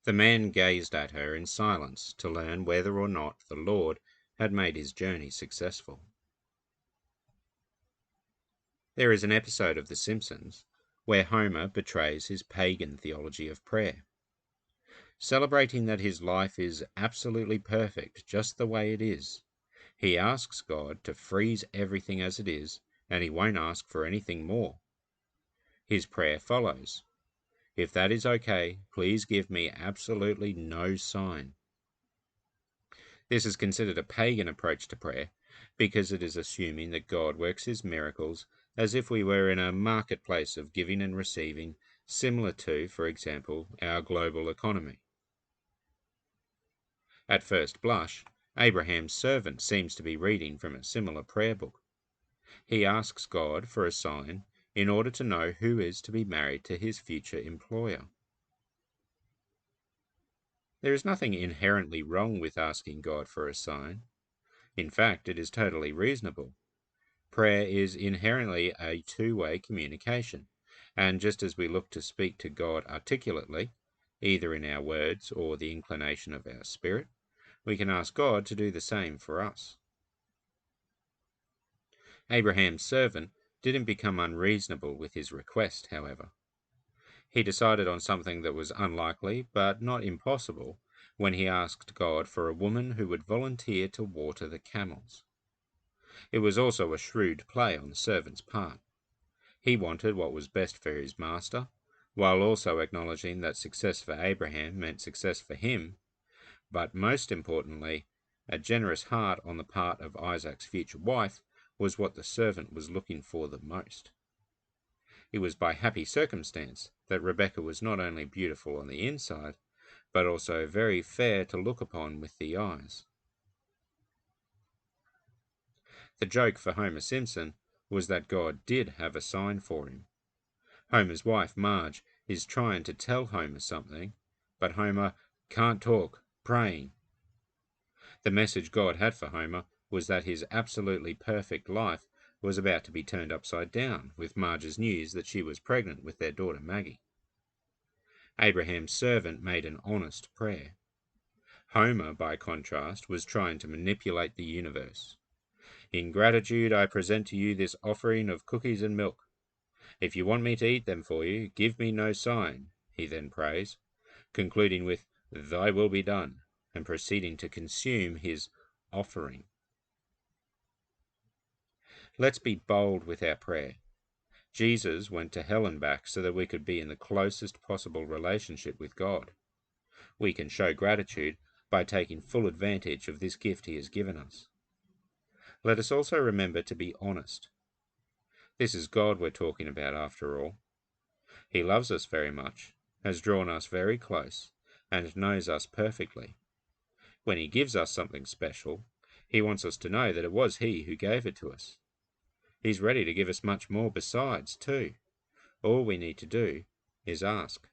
The man gazed at her in silence to learn whether or not the Lord had made his journey successful. There is an episode of The Simpsons where Homer betrays his pagan theology of prayer. Celebrating that his life is absolutely perfect just the way it is, he asks God to freeze everything as it is, and he won't ask for anything more. His prayer follows: "If that is okay, please give me absolutely no sign." This is considered a pagan approach to prayer because it is assuming that God works his miracles as if we were in a marketplace of giving and receiving, similar to, for example, our global economy. At first blush, Abraham's servant seems to be reading from a similar prayer book. He asks God for a sign in order to know who is to be married to his future employer. There is nothing inherently wrong with asking God for a sign. In fact, it is totally reasonable. Prayer is inherently a two-way communication, and just as we look to speak to God articulately, either in our words or the inclination of our spirit, we can ask God to do the same for us. Abraham's servant didn't become unreasonable with his request, however. He decided on something that was unlikely but not impossible when he asked God for a woman who would volunteer to water the camels. It was also a shrewd play on the servant's part. He wanted what was best for his master, while also acknowledging that success for Abraham meant success for him, but most importantly, a generous heart on the part of Isaac's future wife was what the servant was looking for the most. It was by happy circumstance that Rebekah was not only beautiful on the inside, but also very fair to look upon with the eyes. The joke for Homer Simpson was that God did have a sign for him. Homer's wife, Marge, is trying to tell Homer something, but Homer can't talk, praying. The message God had for Homer was that his absolutely perfect life was about to be turned upside down with Marge's news that she was pregnant with their daughter Maggie. Abraham's servant made an honest prayer. Homer, by contrast, was trying to manipulate the universe. "In gratitude I present to you this offering of cookies and milk. If you want me to eat them for you, give me no sign," he then prays, concluding with "Thy will be done," and proceeding to consume his offering. Let's be bold with our prayer. Jesus went to hell and back so that we could be in the closest possible relationship with God. We can show gratitude by taking full advantage of this gift he has given us. Let us also remember to be honest. This is God we're talking about after all. He loves us very much, has drawn us very close, and knows us perfectly. When he gives us something special, he wants us to know that it was he who gave it to us. He's ready to give us much more besides, too. All we need to do is ask.